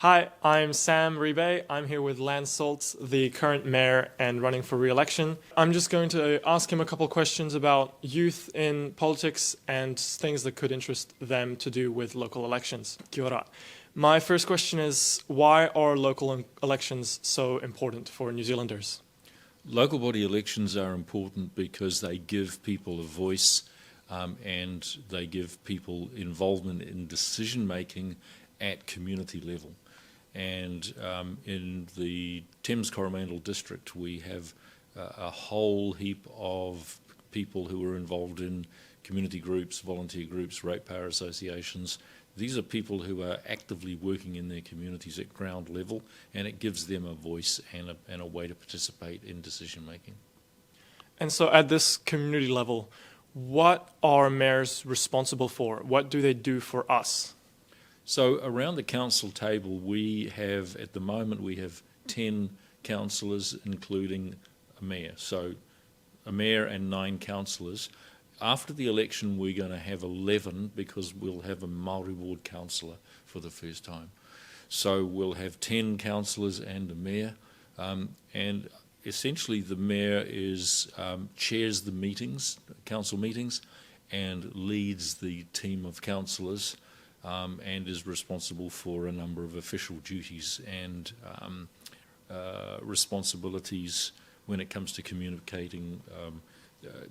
Hi, I'm Sam Ribelt. I'm here with Len Salt, the current mayor and running for re-election. I'm just going to ask him a couple questions about youth in politics and things that could interest them to do with local elections. Kia ora. My first question is, why are local elections so important for New Zealanders? Local body elections are important because they give people a voice and they give people involvement in decision making at community level. And in the Thames-Coromandel District, we have a whole heap of people who are involved in community groups, volunteer groups, ratepayer associations. These are people who are actively working in their communities at ground level, and it gives them a voice and a way to participate in decision making. And so at this community level, what are mayors responsible for? What do they do for us? So around the council table, we have, at the moment, we have 10 councillors, including a mayor. So a mayor and 9 councillors. After the election, we're going to have 11 because we'll have a Maori ward councillor for the first time. So we'll have 10 councillors and a mayor. And essentially the mayor chairs the meetings, council meetings, and leads the team of councillors. And is responsible for a number of official duties and responsibilities when it comes to communicating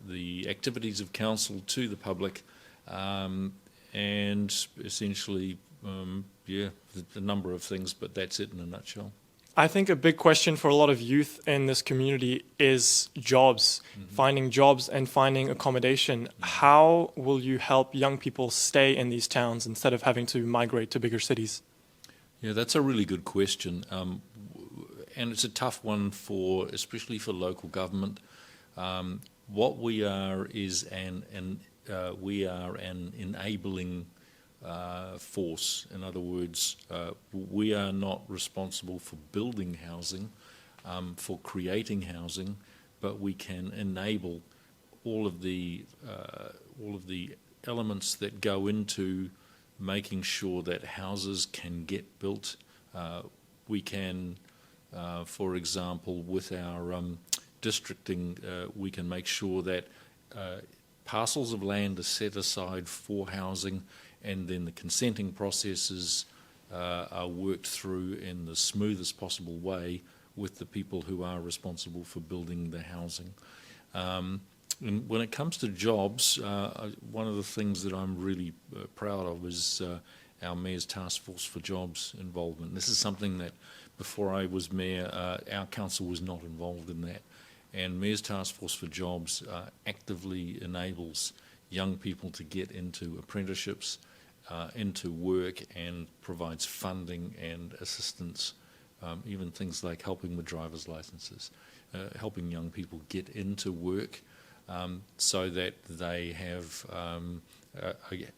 the activities of council to the public, and essentially, a number of things, but that's it in a nutshell. I think a big question for a lot of youth in this community is jobs, finding jobs and finding accommodation. How will you help young people stay in these towns instead of having to migrate to bigger cities? Yeah, that's a really good question, and it's a tough one especially for local government. What we are is an enabling force. In other words, we are not responsible for building housing, for creating housing, but we can enable all of the elements that go into making sure that houses can get built. We can, for example, with our districting, we can make sure that parcels of land are set aside for housing, and then the consenting processes are worked through in the smoothest possible way with the people who are responsible for building the housing. And when it comes to jobs, one of the things that I'm really proud of is our Mayor's Task Force for Jobs involvement. This is something that before I was Mayor, our council was not involved in that. And Mayor's Task Force for Jobs actively enables young people to get into apprenticeships, into work, and provides funding and assistance, even things like helping with driver's licenses, helping young people get into work so that they have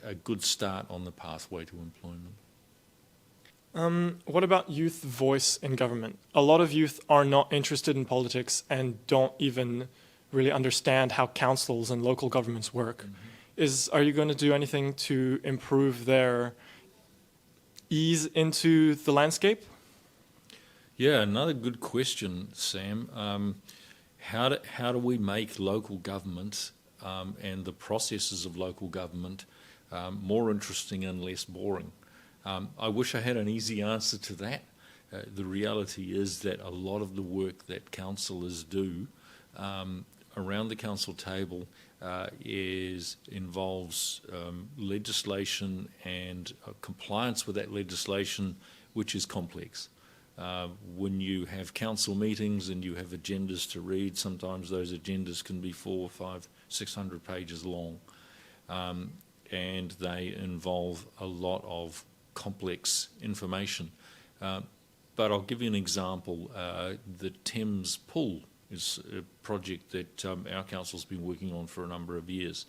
a good start on the pathway to employment. What about youth voice in government? A lot of youth are not interested in politics and don't even really understand how councils and local governments work. Are you going to do anything to improve their ease into the landscape? Yeah, another good question, Sam. How do we make local government and the processes of local government more interesting and less boring? I wish I had an easy answer to that. The reality is that a lot of the work that councillors do around the council table involves legislation and compliance with that legislation, which is complex. When you have council meetings and you have agendas to read, sometimes those agendas can be 400, 500, 600 pages long, and they involve a lot of complex information. But I'll give you an example. The Thames Pool is a project that our council's been working on for a number of years.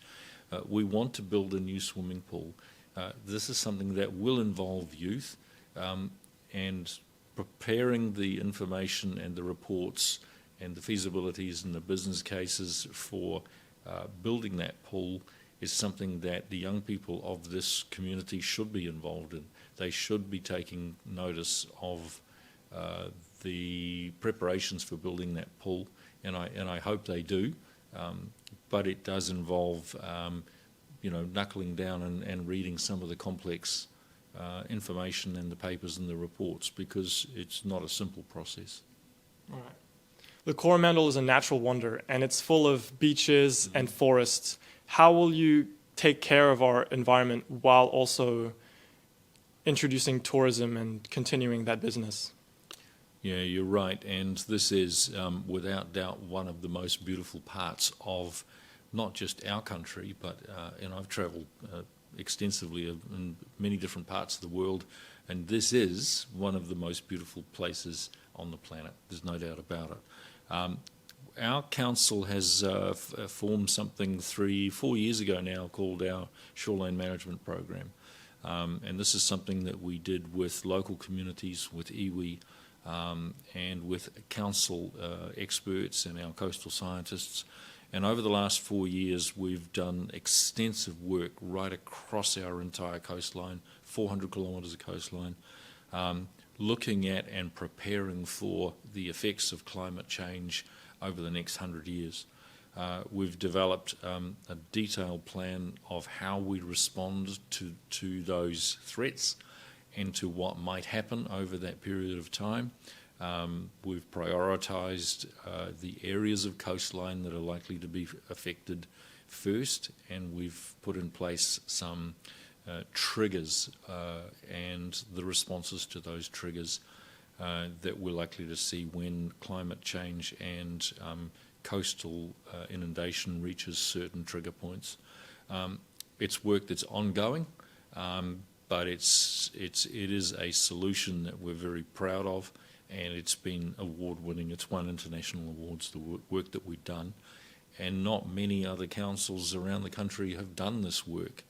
We want to build a new swimming pool. This is something that will involve youth, and preparing the information and the reports and the feasibilities and the business cases for building that pool is something that the young people of this community should be involved in. They should be taking notice of the preparations for building that pool, and I hope they do. But it does involve, knuckling down and reading some of the complex information in the papers and the reports, because it's not a simple process. All right. The Coromandel is a natural wonder, and it's full of beaches and forests. How will you take care of our environment while also introducing tourism and continuing that business? Yeah, you're right, and this is without doubt one of the most beautiful parts of not just our country, but I've travelled extensively in many different parts of the world, and this is one of the most beautiful places on the planet. There's no doubt about it. Our council has formed something 3-4 years ago now called our Shoreline Management Program, and this is something that we did with local communities, with iwi, and with council experts and our coastal scientists. And over the last 4 years, we've done extensive work right across our entire coastline, 400 kilometres of coastline, looking at and preparing for the effects of climate change over the next 100 years. We've developed a detailed plan of how we respond to those threats and to what might happen over that period of time. We've prioritised the areas of coastline that are likely to be affected first, and we've put in place some triggers and the responses to those triggers that we're likely to see when climate change and coastal inundation reaches certain trigger points. It's work that's ongoing, but it is a solution that we're very proud of, and it's been award-winning. It's won international awards, the work that we've done, and not many other councils around the country have done this work.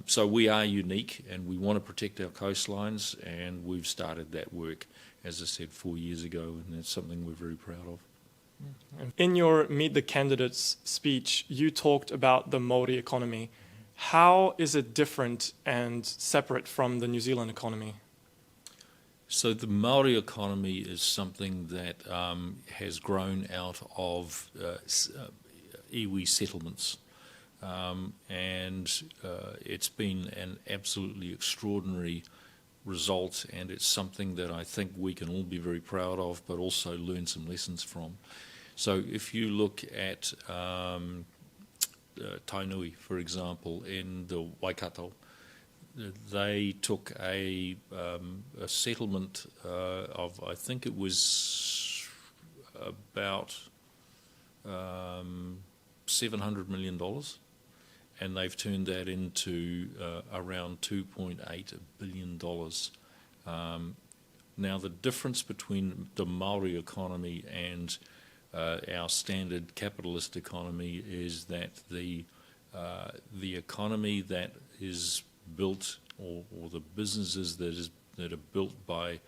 So we are unique, and we want to protect our coastlines, and we've started that work, as I said, 4 years ago, and that's something we're very proud of. In your Meet the Candidates speech, you talked about the Maori economy. How is it different and separate from the New Zealand economy? So the Maori economy is something that has grown out of iwi settlements. And it's been an absolutely extraordinary result, and it's something that I think we can all be very proud of, but also learn some lessons from. So if you look at Tainui, for example, in the Waikato, they took a settlement of, I think it was about $700 million, and they've turned that into around $2.8 billion. Now, the difference between the Maori economy and our standard capitalist economy is that the economy that is built, or the businesses that are built by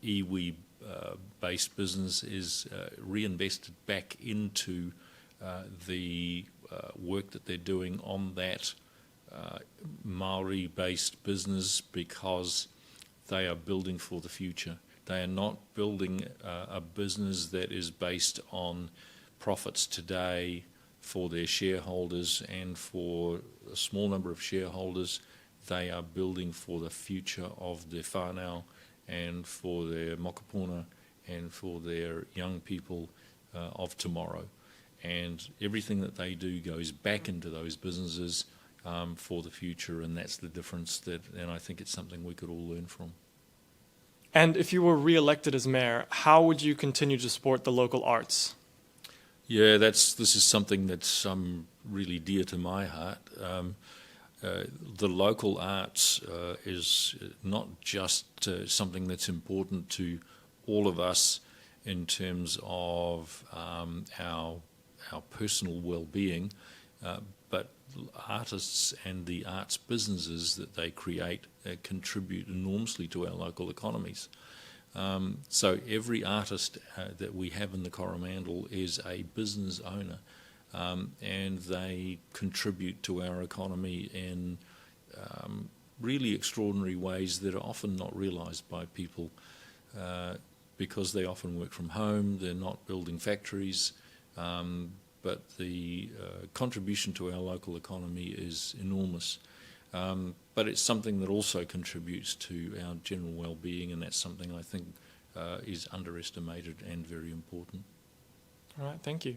iwi-based business is reinvested back into the work that they're doing on that Maori-based business, because they are building for the future. They are not building a business that is based on profits today for their shareholders and for a small number of shareholders. They are building for the future of their whānau and for their mokopuna and for their young people of tomorrow. And everything that they do goes back into those businesses for the future, and that's the difference and I think it's something we could all learn from. And if you were re-elected as mayor, how would you continue to support the local arts? Yeah, this is something that's really dear to my heart. The local arts is not just something that's important to all of us in terms of our personal well-being, but artists and the arts businesses that they create contribute enormously to our local economies. So every artist that we have in the Coromandel is a business owner. and they contribute to our economy in really extraordinary ways that are often not realised by people because they often work from home, they're not building factories, but the contribution to our local economy is enormous. But it's something that also contributes to our general well-being, and that's something I think is underestimated and very important. All right, thank you.